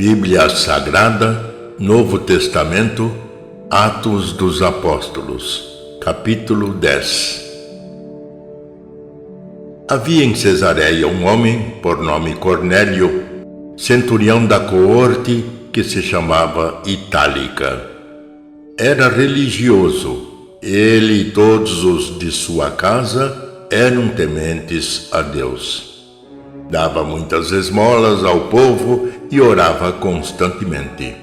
Bíblia Sagrada, Novo Testamento, Atos dos Apóstolos, capítulo 10. Havia em Cesareia um homem, por nome Cornélio, centurião da coorte que se chamava Itálica. Era religioso, ele e todos os de sua casa eram tementes a Deus. Dava muitas esmolas ao povo e orava constantemente.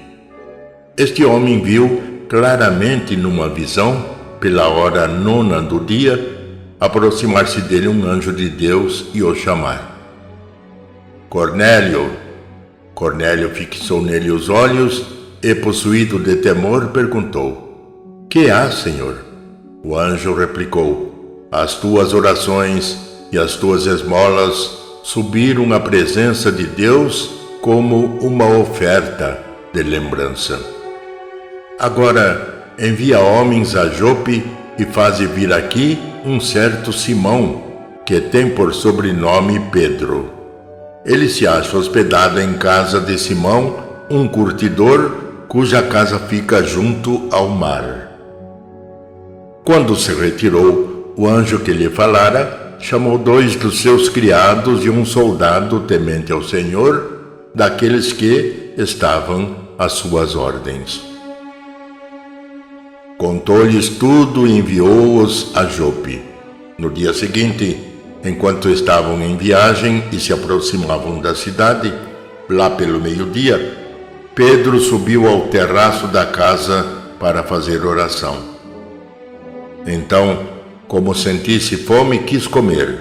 Este homem viu claramente numa visão, pela hora 9 do dia, aproximar-se dele um anjo de Deus e o chamar. Cornélio! Cornélio fixou nele os olhos e, possuído de temor, perguntou: Que há, Senhor? O anjo replicou: As tuas orações e as tuas esmolas subiram à presença de Deus como uma oferta de lembrança. Agora envia homens a Jope e faze vir aqui um certo Simão, que tem por sobrenome Pedro. Ele se acha hospedado em casa de Simão, um curtidor, cuja casa fica junto ao mar. Quando se retirou, o anjo que lhe falara chamou 2 dos seus criados e um soldado temente ao Senhor, daqueles que estavam às suas ordens. Contou-lhes tudo e enviou-os a Jope. No dia seguinte, enquanto estavam em viagem e se aproximavam da cidade, lá pelo meio-dia, Pedro subiu ao terraço da casa para fazer oração. Então, como sentisse fome, quis comer,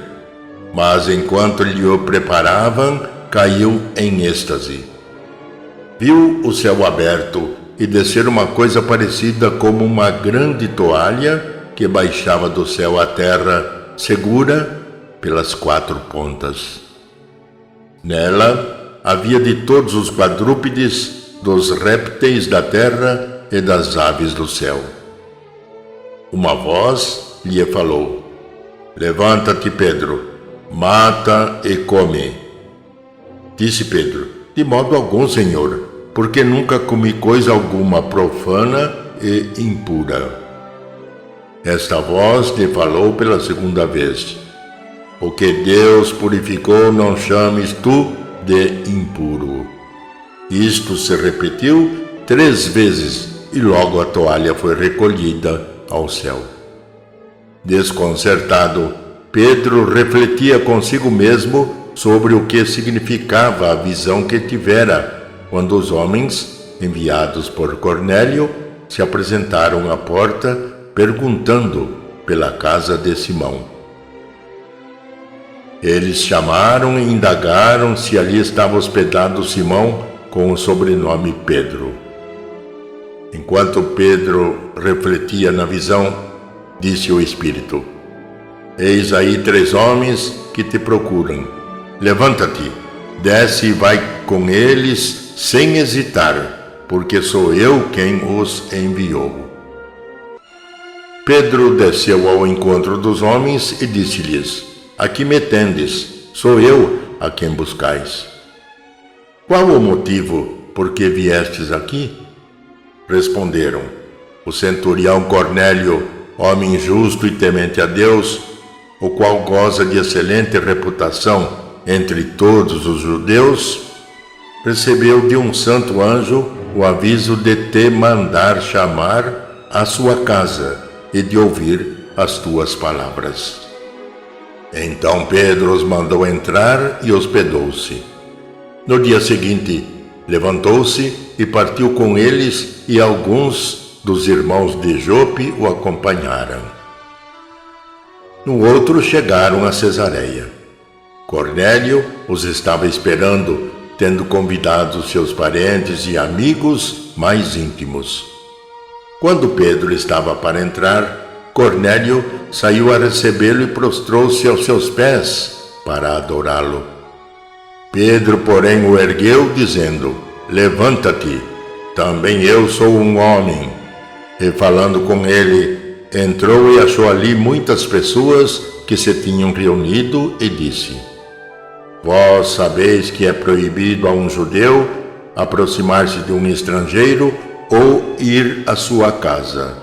mas enquanto lhe o preparavam, caiu em êxtase. Viu o céu aberto e descer uma coisa parecida como uma grande toalha que baixava do céu à terra, segura pelas 4 pontas. Nela havia de todos os quadrúpedes, dos répteis da terra e das aves do céu. Uma voz lhe falou: Levanta-te, Pedro, mata e come. Disse Pedro: De modo algum, Senhor, porque nunca comi coisa alguma profana e impura. Esta voz lhe falou pela 2ª vez: O que Deus purificou não chames tu de impuro. Isto se repetiu 3 vezes e logo a toalha foi recolhida ao céu. Desconcertado, Pedro refletia consigo mesmo sobre o que significava a visão que tivera quando os homens, enviados por Cornélio, se apresentaram à porta perguntando pela casa de Simão. Eles chamaram e indagaram se ali estava hospedado Simão com o sobrenome Pedro. Enquanto Pedro refletia na visão, disse o Espírito: Eis aí 3 homens que te procuram. Levanta-te, desce e vai com eles sem hesitar, porque sou eu quem os enviou. Pedro desceu ao encontro dos homens e disse-lhes: Aqui me tendes, sou eu a quem buscais. Qual o motivo por que viestes aqui? Responderam: O centurião Cornélio, homem justo e temente a Deus, o qual goza de excelente reputação entre todos os judeus, recebeu de um santo anjo o aviso de te mandar chamar à sua casa e de ouvir as tuas palavras. Então Pedro os mandou entrar e hospedou-se. No dia seguinte, levantou-se e partiu com eles, e alguns dos irmãos de Jope o acompanharam. No outro chegaram a Cesareia. Cornélio os estava esperando, tendo convidado seus parentes e amigos mais íntimos. Quando Pedro estava para entrar, Cornélio saiu a recebê-lo e prostrou-se aos seus pés para adorá-lo. Pedro, porém, o ergueu, dizendo: Levanta-te, também eu sou um homem. E falando com ele, entrou e achou ali muitas pessoas que se tinham reunido e disse: Vós sabeis que é proibido a um judeu aproximar-se de um estrangeiro ou ir à sua casa.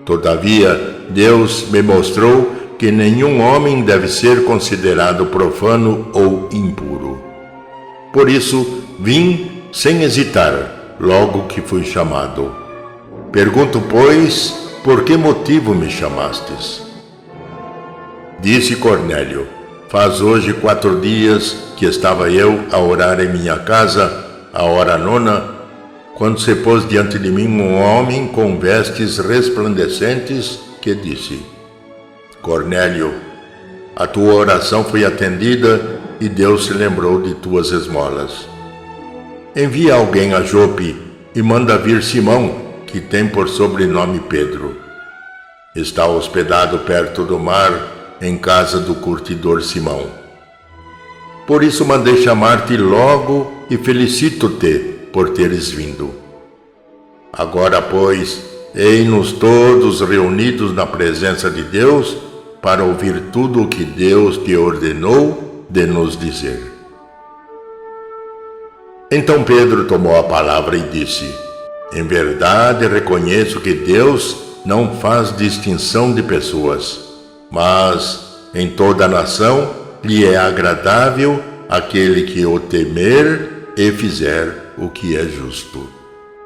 Todavia, Deus me mostrou que nenhum homem deve ser considerado profano ou impuro. Por isso, vim sem hesitar, logo que fui chamado. Pergunto, pois, por que motivo me chamastes? Disse Cornélio: faz hoje 4 dias que estava eu a orar em minha casa, à hora 9, quando se pôs diante de mim um homem com vestes resplandecentes, que disse: Cornélio, a tua oração foi atendida e Deus se lembrou de tuas esmolas. Envia alguém a Jope e manda vir Simão, que tem por sobrenome Pedro. Está hospedado perto do mar, em casa do curtidor Simão. Por isso mandei chamar-te logo e felicito-te por teres vindo. Agora, pois, ei-nos todos reunidos na presença de Deus para ouvir tudo o que Deus te ordenou de nos dizer. Então Pedro tomou a palavra e disse: em verdade reconheço que Deus não faz distinção de pessoas, mas em toda a nação lhe é agradável aquele que o temer e fizer o que é justo.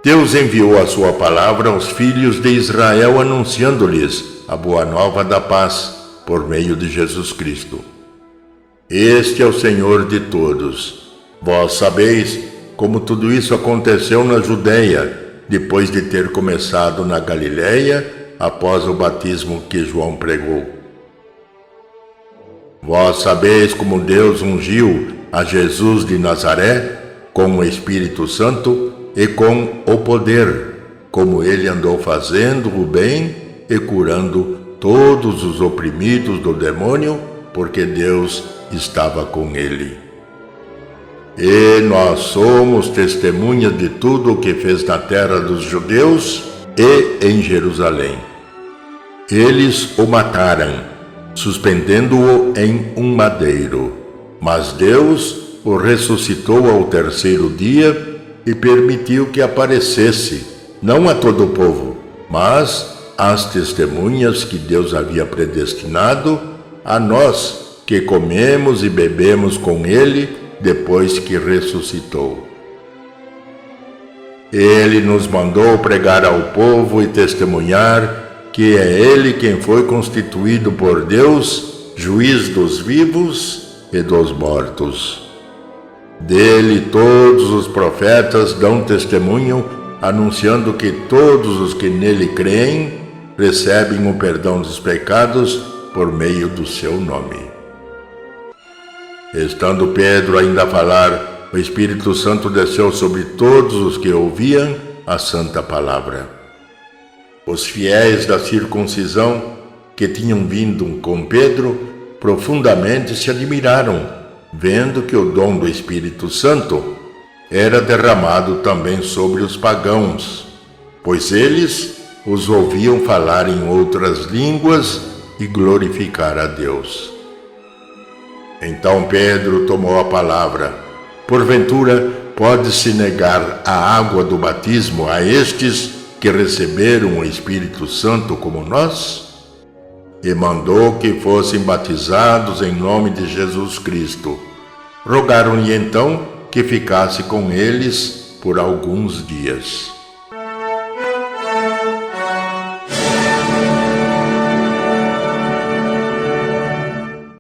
Deus enviou a sua palavra aos filhos de Israel, anunciando-lhes a boa nova da paz por meio de Jesus Cristo. Este é o Senhor de todos. Vós sabeis como tudo isso aconteceu na Judeia, depois de ter começado na Galileia, após o batismo que João pregou. Vós sabeis como Deus ungiu a Jesus de Nazaré com o Espírito Santo e com o poder, como ele andou fazendo o bem e curando todos os oprimidos do demônio, porque Deus estava com ele. E nós somos testemunhas de tudo o que fez na terra dos judeus e em Jerusalém. Eles o mataram, suspendendo-o em um madeiro, mas Deus o ressuscitou ao 3º dia e permitiu que aparecesse, não a todo o povo, mas às testemunhas que Deus havia predestinado, a nós que comemos e bebemos com ele depois que ressuscitou. Ele nos mandou pregar ao povo e testemunhar que é ele quem foi constituído por Deus, juiz dos vivos e dos mortos. Dele todos os profetas dão testemunho, anunciando que todos os que nele creem recebem o perdão dos pecados por meio do seu nome. Estando Pedro ainda a falar, o Espírito Santo desceu sobre todos os que ouviam a santa palavra. Os fiéis da circuncisão que tinham vindo com Pedro profundamente se admiraram, vendo que o dom do Espírito Santo era derramado também sobre os pagãos, pois eles os ouviam falar em outras línguas e glorificar a Deus. Então Pedro tomou a palavra: porventura pode-se negar a água do batismo a estes que receberam o Espírito Santo como nós? E mandou que fossem batizados em nome de Jesus Cristo. Rogaram-lhe então que ficasse com eles por alguns dias.